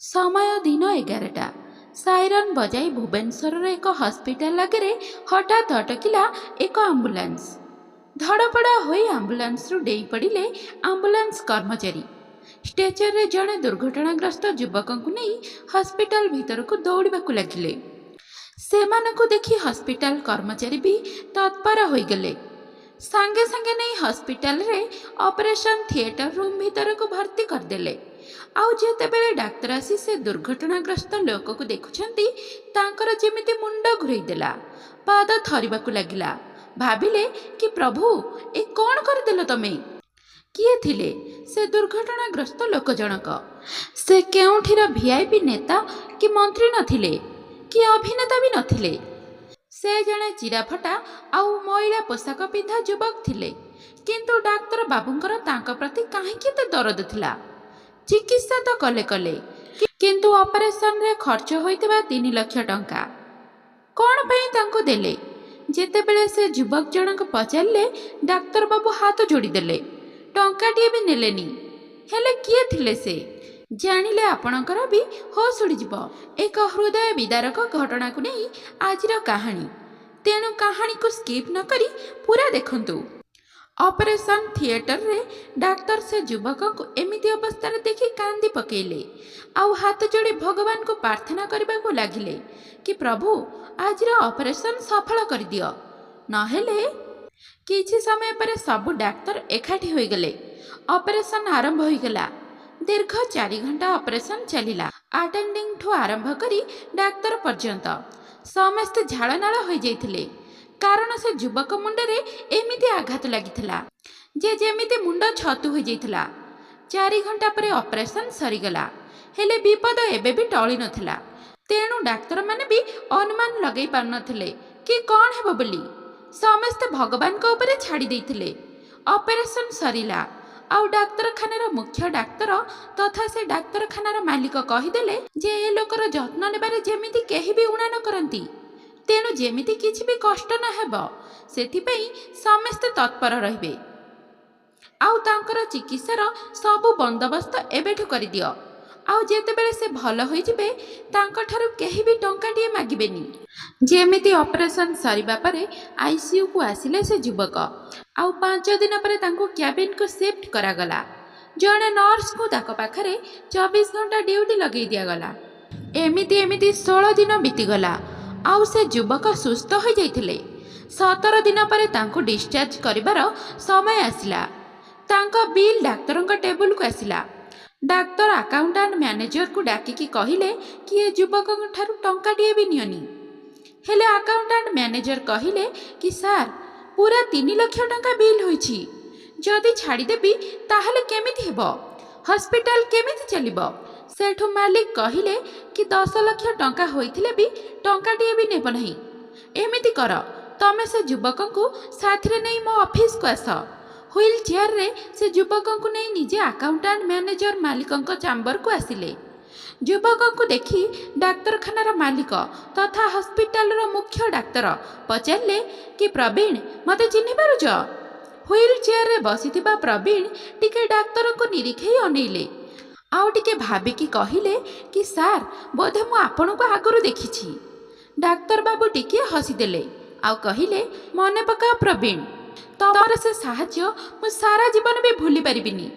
समय दिन 11टा। साइरन बजाई भुवनेश्वर एक हस्पिटाल आगे हठात अटकिला एक आम्बुलांस। धड़पड़ा होई आम्बुलांस रु डेई पड़िले आम्बुलांस कर्मचारी। स्टेचर रे जड़े दुर्घटनाग्रस्त युवक को नहीं हस्पिटाल भीतर को दौड़ाक लगिले। सेमानकु देखि हस्पिटाल कर्मचारी भी तत्पर हो गले। सांगे सांगे नहीं हस्पिटाल रे ऑपरेशन थिएटर रूम भीतर को भर्ती करदेले। आउ जेतेबेले डाक्तर आसी से दुर्घटनाग्रस्त लोक को देखुछंती तांकर जेमिति मुंड घुरई देला, पाद थरिबाकु लागिला। भाबिले कि प्रभु ए कौन करदेल तमे? किए थिले से दुर्घटनाग्रस्त लोक जनक? से केउठिर वीआईपी नेता कि मंत्री नथिले कि अभिनेता भी नथिले। से जणे चिराफटा आउ महिला पोशाक पिंधा युवक थिले, किंतु डाक्तर बाबूंकर तांका प्रति काहे केते दरद थिला। चिकित्सा तो कले कले, किंतु ऑपरेशन रे खर्च होइतिबा 3 लाख टंका कौन पई तांको देले? जेतेबेले से युवक जनक पचारिले डाक्तर बाबू हाथ जोड़ी देले, टंकाटिए भी नेलेनी। हेले किए थिले से? जानिले आपणकर भी होश उड़ीजिब। एक हृदय विदारक घटना को नहीं आजिर कहानी, तेणु कहानी को स्किप न करी पूरा देखंतु। ऑपरेशन थिएटर रे डाक्तर से युवक को एमिति अवस्था देखि कांदी पकेले आउ हाथ जोड़ी भगवान को प्रार्थना करबा को लागिले कि प्रभु आजिर ऑपरेशन सफल कर दियो। नहेले किछि समय पर सब डाक्तर एकाठी होई गले। ऑपरेशन आरंभ होई गला। दीर्घ 4 घंटा ऑपरेशन चलिला। अटेंडिंग ठू आरंभ करी डाक्तर पर्यंत समस्त झाड़नाଳ होई जाइथिले, कारण से युवक मुंडरे एमिति आघात लागिथिला जे जेमिति मुंड छतु होई जाइथिला। 4 घंटा पर ऑपरेशन सरीगला, हेले विपद एबे भी टळी नथिला। तेणु डाक्तर माने भी अनुमान लगै पार नथिले कि कौन हेबो बोली। समस्त भगवान को ऊपर छाड़ी देइथिले। ऑपरेशन सरीला आउ डाक्तरखानार मुख्य डाक्तर तथा से डाक्तरखानार मालिक कहिदेले जे ए लोकर जत्न नेबारे जेमिति केही भी उणा न करंती, तेणु जेमिति किछि भी कष्ट न हेबो सेथिपई समस्त तत्पर रहिबे। आउ तांकर चिकित्सार सबु बंदोबस्त एबेठु करि दियो। आउ जेतेबेले से भल होई जिबे तांकर ठारु केही भी टंकाटिए मागिबेनी। जेमिति ऑपरेशन सरीबा परे आईसीयू को आसिले से युवक। आउ 5 दिन पर तांको कैबिन को शिफ्ट करागला। जणे नर्स को ताक पाखरे 24 घंटा ड्यूटी लगे दियागला। एमिति एमिति 16 दिन बीतीगला। आउ से युवक सुस्थ हो जाइथिले। 17 दिन पर तांको डिस्चार्ज करिबार समय आसिला। तांको बिल डाक्तरंक टेबुल को आसिला। डाक्तर अकाउंटेंट मैनेजर को डाकिकी कहिले कि ए युवक ठारु टंकाटिए भी नियनी। हेले अकाउंटेंट मैनेजर कहिले कि सार पूरा 3 लाख टंका बिल होइछि, जदि छाड़ी देबी ताहले केमिति हेबो? हॉस्पिटल केमिति चलिबो? सेठु मालिक कहिले कि 10 लाख टंका होइथिले भी टंकाटिए भी नेब नहीं। एमिति कर, तमे से युवक को साथरे नहीं मो ऑफिस को आस। व्हील चेयर रे से युवक को नहीं निजे अकाउंटेंट मैनेजर मालिकंक चैम्बर को आसिले। युवक को देखि डाक्तरखानार मालिक तथा हॉस्पिटल रो मुख्य डाक्तर पचारिले कि प्रवीण मते चिन्हि पारुछ? व्हील चेयर रे बसिथिबा प्रवीण टिके डाक्तर को निरीखै अनेइले। आउ टिके भाबिकी कहिले कि सार बोधे मु आपन को आगरु देखिछि। डाक्तर बाबू टिके हसीदेले आउ कहिले मने पका प्रवीण, तमर से साहाଯ୍ୟ मु सारा जीवन भी भूली परिबिनी।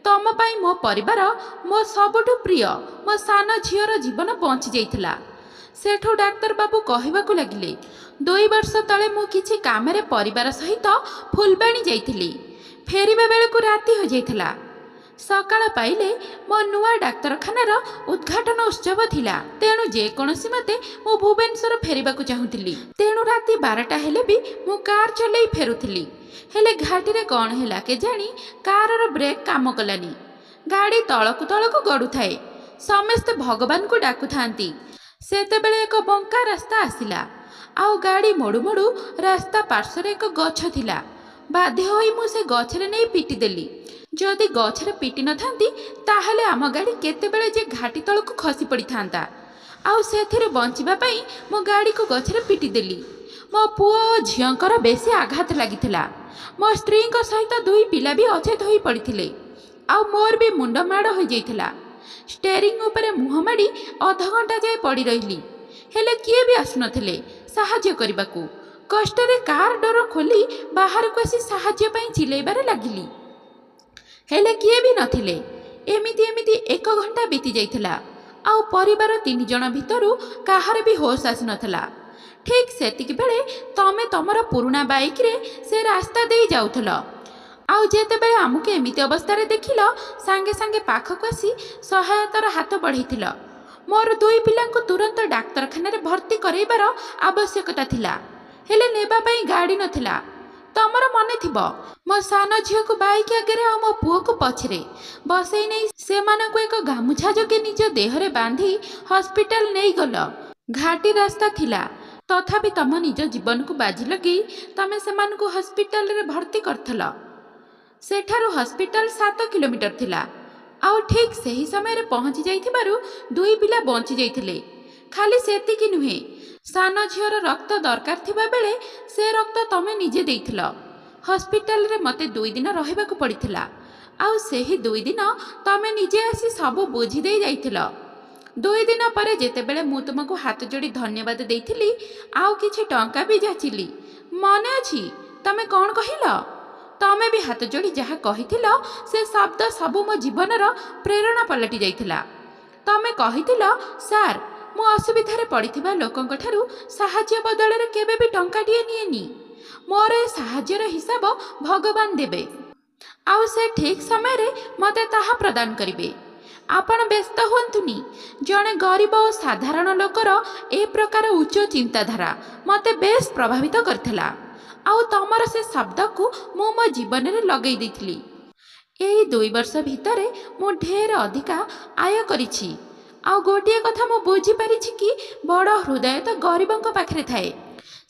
तम पाई मो परिवार मो सबुठु प्रिय मो सान झीर जीवन बंची जाइथिला। सेठो डाक्तर बाबू कहिबाकु लागिले 2 वर्ष तले मु किछि कामरे परिवार सहित फुलबाणी जाइथिली। फेरिबा बेलकु राति हो जाइथिला। सकाळ पाइले मो नुआ डाक्तरखानार उद्घाटन उत्सव थिला, तेणु जे कोनोसी मते मु भुवनेश्वर फेरिबाकु चाहुथिली। तेणु राति 12टा हेले भी मु कार चलै फेरुथिली। हेले घाटी रे कौन हैला के जानी कार ब्रेक काम कलानी। गाड़ी तलकु तलकु गड़ू थाए। समस्त भगवान को डाकु थांती। सेतेबेले एक बंका रास्ता आसिला। आउ गाड़ी मोड़ू मोड़ू रास्ता पार्श्वर एक गछ थिला। बाध्य होई मु से गछरे नहीं पिटी देली। जदि गछरे पिटी न थांती ताहले आम गाड़ी केतेबेले जे घाटी तलकु खसी पड़ी थांता। आउ सेथिरे बंचिबा पई मो गाड़ी को गछरे पिटी देली। मो पुओ झियंकर बेसी आघात लागिथिला। मो स्त्री सहित 2 पिला भी अचेत होई पड़िथिले। आउ मोर भी मुंड माड़ हो जाइथिला। ଷ୍ଟେରିଂ ଉପରେ ମୁହଁ ମାଡ଼ି ଅଧଘଣ୍ଟା ଯାଏ ପଡ଼ି ରହିଲି, ହେଲେ କିଏ ବି ଆସୁନଥିଲେ ସାହାଯ୍ୟ କରିବାକୁ। କଷ୍ଟରେ କାର୍ ଡୋର ଖୋଲି ବାହାରକୁ ଆସି ସାହାଯ୍ୟ ପାଇଁ ଚିଲେଇବାରେ ଲାଗିଲି, ହେଲେ କିଏ ବି ନଥିଲେ। ଏମିତି 1 ଘଣ୍ଟା ବିତି ଯାଇଥିଲା, ଆଉ ପରିବାର 3 ଜଣ ଭିତରୁ କାହାର ବି ହୋସ୍ ଆସିନଥିଲା। ଠିକ୍ ସେତିକି ବେଳେ ତମେ ତମର ପୁରୁଣା ବାଇକ୍ରେ ସେ ରାସ୍ତା ଦେଇ ଯାଉଥିଲ, ଆଉ ଯେତେବେଳେ ଆମକୁ ଏମିତି ଅବସ୍ଥାରେ ଦେଖିଲ ସାଙ୍ଗେ ସାଙ୍ଗେ ପାଖକୁ ଆସି ସହାୟତାର ହାତ ବଢ଼େଇଥିଲ। ମୋର 2 ପିଲାଙ୍କୁ ତୁରନ୍ତ ଡାକ୍ତରଖାନାରେ ଭର୍ତ୍ତି କରାଇବାର ଆବଶ୍ୟକତା ଥିଲା, ହେଲେ ନେବା ପାଇଁ ଗାଡ଼ି ନଥିଲା। ତମର ମନେ ଥିବ, ମୋ ସାନ ଝିଅକୁ ବାଇକ୍ ଆଗରେ ଆଉ ମୋ ପୁଅକୁ ପଛରେ ବସେଇ ନେଇ ସେମାନଙ୍କୁ ଏକ ଗାମୁଛା ଯୋଗେ ନିଜ ଦେହରେ ବାନ୍ଧି ହସ୍ପିଟାଲ ନେଇଗଲ। ଘାଟି ରାସ୍ତା ଥିଲା, ତଥାପି ତମ ନିଜ ଜୀବନକୁ ବାଜି ଲଗେଇ ତମେ ସେମାନଙ୍କୁ ହସ୍ପିଟାଲରେ ଭର୍ତ୍ତି କରିଥିଲ। ସେଠାରୁ ହସ୍ପିଟାଲ 7 କିଲୋମିଟର ଥିଲା, ଆଉ ଠିକ୍ ସେହି ସମୟରେ ପହଞ୍ଚି ଯାଇଥିବାରୁ 2 ପିଲା ବଞ୍ଚି ଯାଇଥିଲେ। ଖାଲି ସେତିକି ନୁହେଁ, ସାନ ଝିଅର ରକ୍ତ ଦରକାର ଥିବା ବେଳେ ସେ ରକ୍ତ ତମେ ନିଜେ ଦେଇଥିଲ। ହସ୍ପିଟାଲରେ ମୋତେ 2 ଦିନ ରହିବାକୁ ପଡ଼ିଥିଲା, ଆଉ ସେହି 2 ଦିନ ତମେ ନିଜେ ଆସି ସବୁ ବୁଝି ଦେଇ ଯାଇଥିଲ। 2 ଦିନ ପରେ ଯେତେବେଳେ ମୁଁ ତୁମକୁ ହାତ ଯୋଡ଼ି ଧନ୍ୟବାଦ ଦେଇଥିଲି, ଆଉ କିଛି ଟଙ୍କା ବି ଯାଚିଲି, ମନେ ଅଛି ତମେ କ'ଣ କହିଲ? ତମେ ବି ହାତ ଯୋଡ଼ି ଯାହା କହିଥିଲ ସେ ଶବ୍ଦ ସବୁ ମୋ ଜୀବନର ପ୍ରେରଣା ପଲଟି ଯାଇଥିଲା। ତମେ କହିଥିଲ, ସାର୍, ମୁଁ ଅସୁବିଧାରେ ପଡ଼ିଥିବା ଲୋକଙ୍କଠାରୁ ସାହାଯ୍ୟ ବଦଳରେ କେବେ ବି ଟଙ୍କାଟିଏ ନିଏନି। ମୋର ଏ ସାହାଯ୍ୟର ହିସାବ ଭଗବାନ ଦେବେ, ଆଉ ସେ ଠିକ୍ ସମୟରେ ମୋତେ ତାହା ପ୍ରଦାନ କରିବେ। ଆପଣ ବ୍ୟସ୍ତ ହୁଅନ୍ତୁନି। ଜଣେ ଗରିବ ଓ ସାଧାରଣ ଲୋକର ଏ ପ୍ରକାର ଉଚ୍ଚ ଚିନ୍ତାଧାରା ମୋତେ ବେଶ୍ ପ୍ରଭାବିତ କରିଥିଲା, ଆଉ ତମର ସେ ଶବ୍ଦକୁ ମୁଁ ମୋ ଜୀବନରେ ଲଗେଇ ଦେଇଥିଲି। ଏଇ 2 ବର୍ଷ ଭିତରେ ମୁଁ ଢେର ଅଧିକା ଆୟ କରିଛି, ଆଉ ଗୋଟିଏ କଥା ମୁଁ ବୁଝିପାରିଛି କି ବଡ଼ ହୃଦୟ ତ ଗରିବଙ୍କ ପାଖରେ ଥାଏ।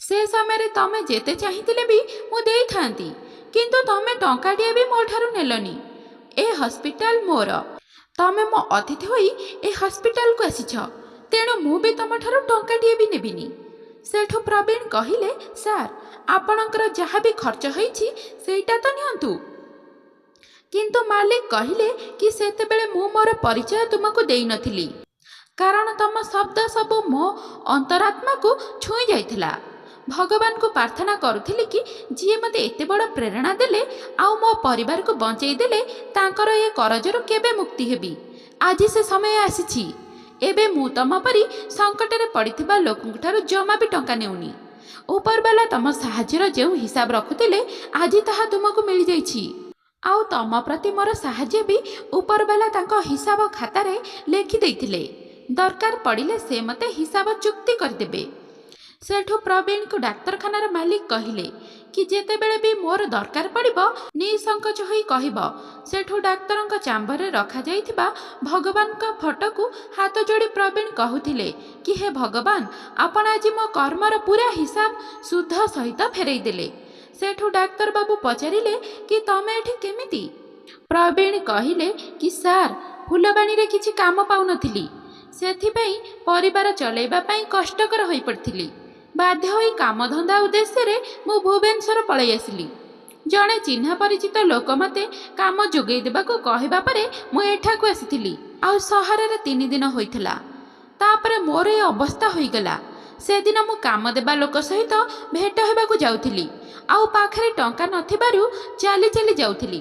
ସେ ସମୟରେ ତମେ ଯେତେ ଚାହିଁଥିଲେ ବି ମୁଁ ଦେଇଥାନ୍ତି, କିନ୍ତୁ ତମେ ଟଙ୍କାଟିଏ ବି ମୋ ଠାରୁ ନେଲନି। ଏ ହସ୍ପିଟାଲ ମୋର, ତମେ ମୋ ଅତିଥି ହୋଇ ଏ ହସ୍ପିଟାଲକୁ ଆସିଛ, ତେଣୁ ମୁଁ ବି ତମଠାରୁ ଟଙ୍କାଟିଏ ବି ନେବିନି। ସେଠୁ ପ୍ରବୀଣ କହିଲେ, ସାର୍, ଆପଣଙ୍କର ଯାହା ବି ଖର୍ଚ୍ଚ ହୋଇଛି ସେଇଟା ତ ନିଅନ୍ତୁ। କିନ୍ତୁ ମାଲିକ କହିଲେ କି ସେତେବେଳେ ମୁଁ ମୋର ପରିଚୟ ତୁମକୁ ଦେଇନଥିଲି, କାରଣ ତମ ଶବ୍ଦ ସବୁ ମୋ ଅନ୍ତରାତ୍ମାକୁ ଛୁଇଁ ଯାଇଥିଲା। ଭଗବାନଙ୍କୁ ପ୍ରାର୍ଥନା କରୁଥିଲି କି ଯିଏ ମୋତେ ଏତେ ବଡ଼ ପ୍ରେରଣା ଦେଲେ ଆଉ ମୋ ପରିବାରକୁ ବଞ୍ଚେଇ ଦେଲେ, ତାଙ୍କର ଏ କରଜରୁ କେବେ ମୁକ୍ତି ହେବି। ଆଜି ସେ ସମୟ ଆସିଛି। ଏବେ ମୁଁ ତମ ପରି ସଙ୍କଟରେ ପଡ଼ିଥିବା ଲୋକଙ୍କଠାରୁ ଜମା ବି ଟଙ୍କା ନେଉନି। ଉପରବାଲା ତମ ସାହାଯ୍ୟର ଯେଉଁ ହିସାବ ରଖୁଥିଲେ, ଆଜି ତାହା ତୁମକୁ ମିଳିଯାଇଛି, ଆଉ ତମ ପ୍ରତି ମୋର ସାହାଯ୍ୟ ବି ଉପରବାଲା ତାଙ୍କ ହିସାବ ଖାତାରେ ଲେଖି ଦେଇଥିଲେ। ଦରକାର ପଡ଼ିଲେ ସେ ମୋତେ ହିସାବ ଚୁକ୍ତି କରିଦେବେ। ସେଠୁ ପ୍ରବୀଣକୁ ଡାକ୍ତରଖାନାର ମାଲିକ କହିଲେ କି ଯେତେବେଳେ ବି ମୋର ଦରକାର ପଡ଼ିବ ନିସଂକୋଚ ହୋଇ କହିବ। ସେଠୁ ଡାକ୍ତରଙ୍କ ଚାମ୍ବରରେ ରଖାଯାଇଥିବା ଭଗବାନଙ୍କ ଫଟୋକୁ ହାତ ଯୋଡ଼ି ପ୍ରବୀଣ କହୁଥିଲେ କି ହେ ଭଗବାନ, ଆପଣ ଆଜି ମୋ କର୍ମର ପୁରା ହିସାବ ସୁଧ ସହିତ ଫେରାଇ ଦେଲେ। ସେଠୁ ଡାକ୍ତର ବାବୁ ପଚାରିଲେ କି ତମେ ଏଠି କେମିତି? ପ୍ରବୀଣ କହିଲେ କି ସାର୍, ଫୁଲବାଣୀରେ କିଛି କାମ ପାଉନଥିଲି, ସେଥିପାଇଁ ପରିବାର ଚଳାଇବା ପାଇଁ କଷ୍ଟକର ହୋଇପଡ଼ିଥିଲି। ବାଧ୍ୟ ହୋଇ କାମଧନ୍ଦା ଉଦ୍ଦେଶ୍ୟରେ ମୁଁ ଭୁବନେଶ୍ୱର ପଳାଇ ଆସିଲି। ଜଣେ ଚିହ୍ନା ପରିଚିତ ଲୋକ ମୋତେ କାମ ଯୋଗାଇ ଦେବାକୁ କହିବା ପରେ ମୁଁ ଏଠାକୁ ଆସିଥିଲି, ଆଉ ସହରରେ 3 ଦିନ ହୋଇଥିଲା। ତାପରେ ମୋର ଏ ଅବସ୍ଥା ହୋଇଗଲା। ସେଦିନ ମୁଁ କାମ ଦେବା ଲୋକ ସହିତ ଭେଟ ହେବାକୁ ଯାଉଥିଲି, ଆଉ ପାଖରେ ଟଙ୍କା ନଥିବାରୁ ଚାଲି ଚାଲି ଯାଉଥିଲି।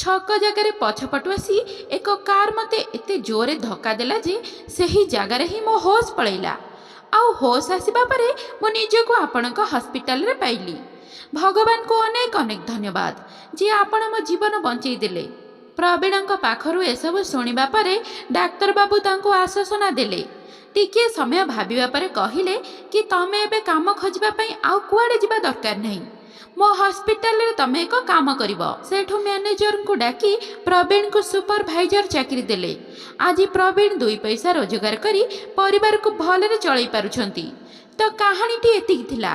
ଛକ ଜାଗାରେ ପଛପଟୁ ଆସି ଏକ କାର୍ ମୋତେ ଏତେ ଜୋରରେ ଧକ୍କା ଦେଲା ଯେ ସେହି ଜାଗାରେ ହିଁ ମୋ ହୋସ୍ ପଳେଇଲା, ଆଉ ହୋସ୍ ଆସିବା ପରେ ମୁଁ ନିଜକୁ ଆପଣଙ୍କ ହସ୍ପିଟାଲରେ ପାଇଲି। ଭଗବାନଙ୍କୁ ଅନେକ ଅନେକ ଧନ୍ୟବାଦ, ଯିଏ ଆପଣ ମୋ ଜୀବନ ବଞ୍ଚେଇ ଦେଲେ। ପ୍ରବୀଣଙ୍କ ପାଖରୁ ଏସବୁ ଶୁଣିବା ପରେ ଡାକ୍ତରବାବୁ ତାଙ୍କୁ ଆଶ୍ୱାସନା ଦେଲେ। ଟିକିଏ ସମୟ ଭାବିବା ପରେ କହିଲେ କି ତମେ ଏବେ କାମ ଖୋଜିବା ପାଇଁ ଆଉ କୁଆଡ଼େ ଯିବା ଦରକାର ନାହିଁ, ମୋ ହସ୍ପିଟାଲରେ ତମେ ଏକ କାମ କରିବ। ସେଠୁ ମ୍ୟାନେଜରଙ୍କୁ ଡାକି ପ୍ରବୀଣଙ୍କୁ ସୁପରଭାଇଜର ଚାକିରି ଦେଲେ। ଆଜି ପ୍ରବୀଣ 2 ପଇସା ରୋଜଗାର କରି ପରିବାରକୁ ଭଲରେ ଚଳାଇ ପାରୁଛନ୍ତି। ତ କାହାଣୀଟି ଏତିକି ଥିଲା।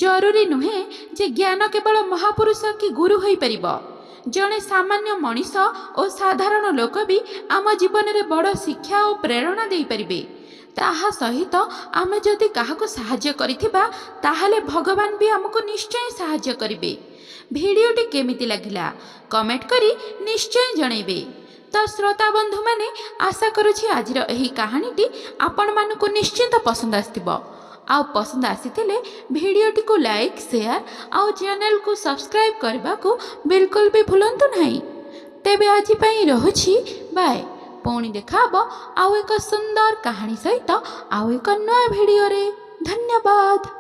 ଜରୁରୀ ନୁହେଁ ଯେ ଜ୍ଞାନ କେବଳ ମହାପୁରୁଷ କି ଗୁରୁ ହୋଇପାରିବ। ଜଣେ ସାମାନ୍ୟ ମଣିଷ ଓ ସାଧାରଣ ଲୋକ ବି ଆମ ଜୀବନରେ ବଡ଼ ଶିକ୍ଷା ଓ ପ୍ରେରଣା ଦେଇପାରିବେ। ତାହା ସହିତ ଆମେ ଯଦି କାହାକୁ ସାହାଯ୍ୟ କରିଥିବା, ତାହେଲେ ଭଗବାନ ବି ଆମକୁ ନିଶ୍ଚୟ ସାହାଯ୍ୟ କରିବେ। ଭିଡ଼ିଓଟି କେମିତି ଲାଗିଲା କମେଣ୍ଟ କରି ନିଶ୍ଚୟ ଜଣାଇବେ। ତ ତ ଶ୍ରୋତା ବନ୍ଧୁମାନେ, ଆଶା କରୁଛି ଆଜିର ଏହି କାହାଣୀଟି ଆପଣମାନଙ୍କୁ ନିଶ୍ଚିନ୍ତ ପସନ୍ଦ ଆସିଥିବ। ଆଉ ପସନ୍ଦ ଆସିଥିଲେ ଭିଡ଼ିଓଟିକୁ ଲାଇକ୍, ସେୟାର ଆଉ ଚ୍ୟାନେଲକୁ ସବସ୍କ୍ରାଇବ୍ କରିବାକୁ ବିଲକୁଲ ବି ଭୁଲନ୍ତୁ ନାହିଁ। ତେବେ ଆଜି ପାଇଁ ରହୁଛି, ବାଏ। ପୁଣି ଦେଖା ହେବ ଆଉ ଏକ ସୁନ୍ଦର କାହାଣୀ ସହିତ ଆଉ ଏକ ନୂଆ ଭିଡ଼ିଓରେ। ଧନ୍ୟବାଦ।